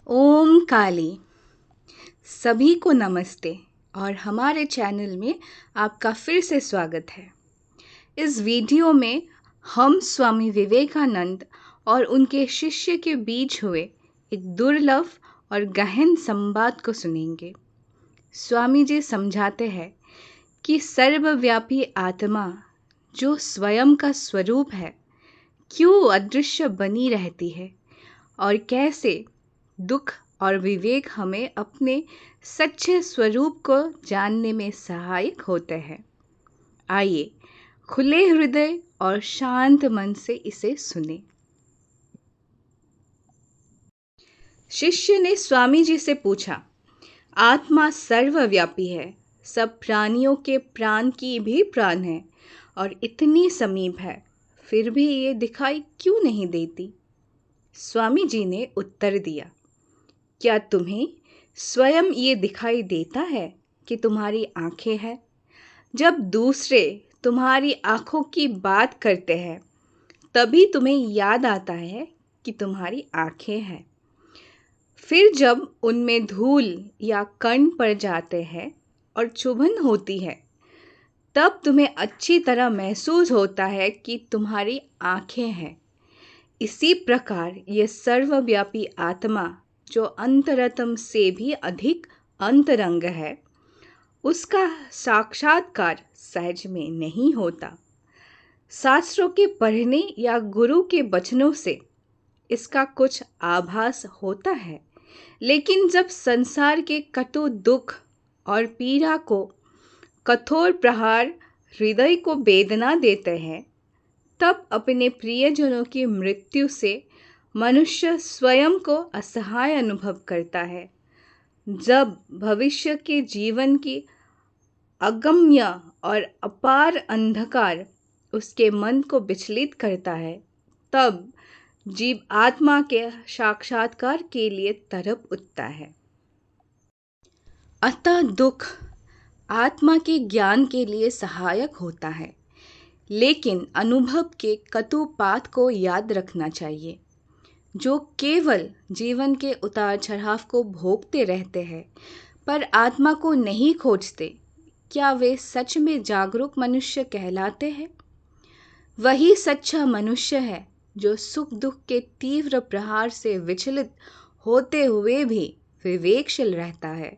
ओम काली। सभी को नमस्ते और हमारे चैनल में आपका फिर से स्वागत है। इस वीडियो में हम स्वामी विवेकानंद और उनके शिष्य के बीच हुए एक दुर्लभ और गहन संवाद को सुनेंगे। स्वामी जी समझाते हैं कि सर्वव्यापी आत्मा जो स्वयं का स्वरूप है क्यों अदृश्य बनी रहती है और कैसे दुख और विवेक हमें अपने सच्चे स्वरूप को जानने में सहायक होते हैं। आइए खुले हृदय और शांत मन से इसे सुने। शिष्य ने स्वामी जी से पूछा, आत्मा सर्वव्यापी है, सब प्राणियों के प्राण की भी प्राण है और इतनी समीप है, फिर भी ये दिखाई क्यों नहीं देती? स्वामी जी ने उत्तर दिया, क्या तुम्हें स्वयं ये दिखाई देता है कि तुम्हारी आंखें हैं? जब दूसरे तुम्हारी आंखों की बात करते हैं तभी तुम्हें याद आता है कि तुम्हारी आंखें हैं। फिर जब उनमें धूल या कण पड़ जाते हैं और चुभन होती है तब तुम्हें अच्छी तरह महसूस होता है कि तुम्हारी आंखें हैं। इसी प्रकार ये सर्वव्यापी आत्मा जो अंतरतम से भी अधिक अंतरंग है, उसका साक्षात्कार सहज में नहीं होता। शास्त्रों के पढ़ने या गुरु के वचनों से इसका कुछ आभास होता है, लेकिन जब संसार के कटु दुख और पीड़ा को कठोर प्रहार हृदय को वेदना देते हैं, तब अपने प्रियजनों की मृत्यु से मनुष्य स्वयं को असहाय अनुभव करता है। जब भविष्य के जीवन की अगम्य और अपार अंधकार उसके मन को विचलित करता है, तब जीव आत्मा के साक्षात्कार के लिए तड़प उठता है। अतः दुख आत्मा के ज्ञान के लिए सहायक होता है, लेकिन अनुभव के कटुपात को याद रखना चाहिए। जो केवल जीवन के उतार चढ़ाव को भोगते रहते हैं पर आत्मा को नहीं खोजते, क्या वे सच में जागरूक मनुष्य कहलाते हैं? वही सच्चा मनुष्य है जो सुख दुख के तीव्र प्रहार से विचलित होते हुए भी विवेकशील रहता है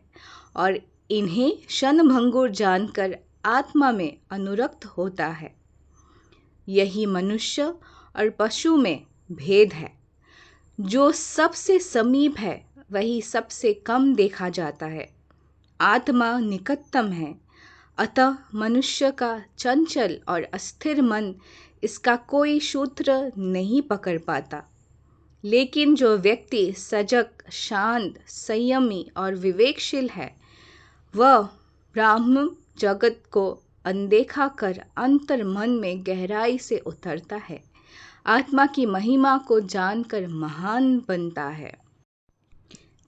और इन्हें क्षणभंगुर जानकर आत्मा में अनुरक्त होता है। यही मनुष्य और पशु में भेद है। जो सबसे समीप है वही सबसे कम देखा जाता है। आत्मा निकटतम है, अतः मनुष्य का चंचल और अस्थिर मन इसका कोई सूत्र नहीं पकड़ पाता। लेकिन जो व्यक्ति सजग, शांत, संयमी और विवेकशील है, वह ब्रह्म जगत को अनदेखा कर अंतर मन में गहराई से उतरता है, आत्मा की महिमा को जानकर महान बनता है।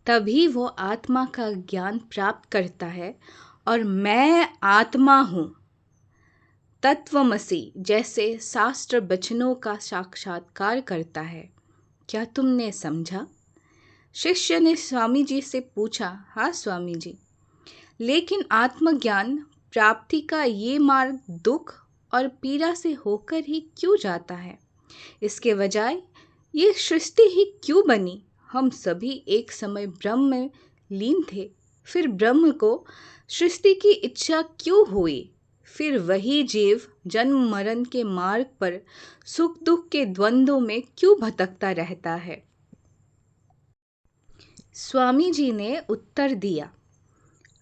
तभी वो आत्मा का ज्ञान प्राप्त करता है और मैं आत्मा हूँ, तत्वमसि जैसे शास्त्र वचनों का साक्षात्कार करता है। क्या तुमने समझा? शिष्य ने स्वामी जी से पूछा, हाँ स्वामी जी, लेकिन आत्मज्ञान प्राप्ति का ये मार्ग दुख और पीड़ा से होकर ही क्यों जाता है? इसके बजाय ये सृष्टि ही क्यों बनी? हम सभी एक समय ब्रह्म में लीन थे, फिर ब्रह्म को सृष्टि की इच्छा क्यों हुई? फिर वही जीव जन्म मरण के मार्ग पर सुख दुख के द्वंद्वों में क्यों भटकता रहता है? स्वामी जी ने उत्तर दिया,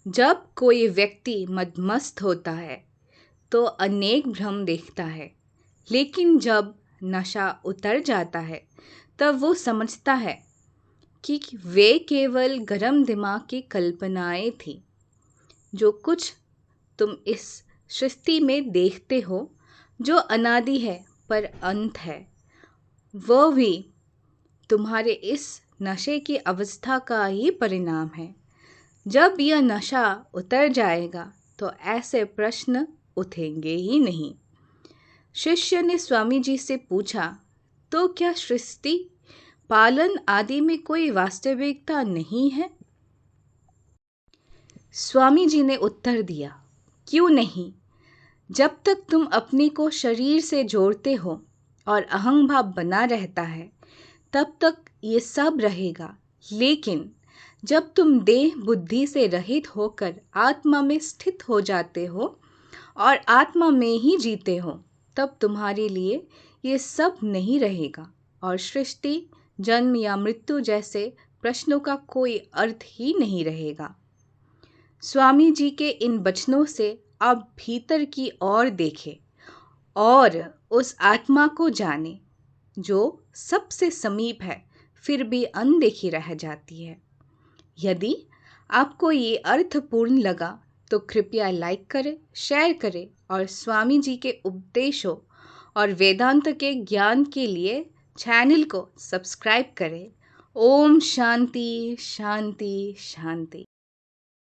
जब कोई व्यक्ति मदमस्त होता है तो अनेक भ्रम देखता है, लेकिन जब नशा उतर जाता है तब वो समझता है कि वे केवल गरम दिमाग की कल्पनाएं थी। जो कुछ तुम इस सृष्टि में देखते हो जो अनादि है पर अंत है, वह भी तुम्हारे इस नशे की अवस्था का ही परिणाम है। जब यह नशा उतर जाएगा तो ऐसे प्रश्न उठेंगे ही नहीं। शिष्य ने स्वामी जी से पूछा, तो क्या सृष्टि पालन आदि में कोई वास्तविकता नहीं है? स्वामी जी ने उत्तर दिया, क्यों नहीं? जब तक तुम अपने को शरीर से जोड़ते हो और अहंभाव बना रहता है, तब तक ये सब रहेगा। लेकिन जब तुम देह बुद्धि से रहित होकर आत्मा में स्थित हो जाते हो और आत्मा में ही जीते हो, तब तुम्हारे लिए ये सब नहीं रहेगा और सृष्टि, जन्म या मृत्यु जैसे प्रश्नों का कोई अर्थ ही नहीं रहेगा। स्वामी जी के इन वचनों से आप भीतर की ओर देखें और उस आत्मा को जाने जो सबसे समीप है, फिर भी अनदेखी रह जाती है। यदि आपको ये अर्थपूर्ण लगा तो कृपया लाइक करें, शेयर करें और स्वामी जी के उपदेशों और वेदांत के ज्ञान के लिए चैनल को सब्सक्राइब करें। ओम शांति शांति शांति।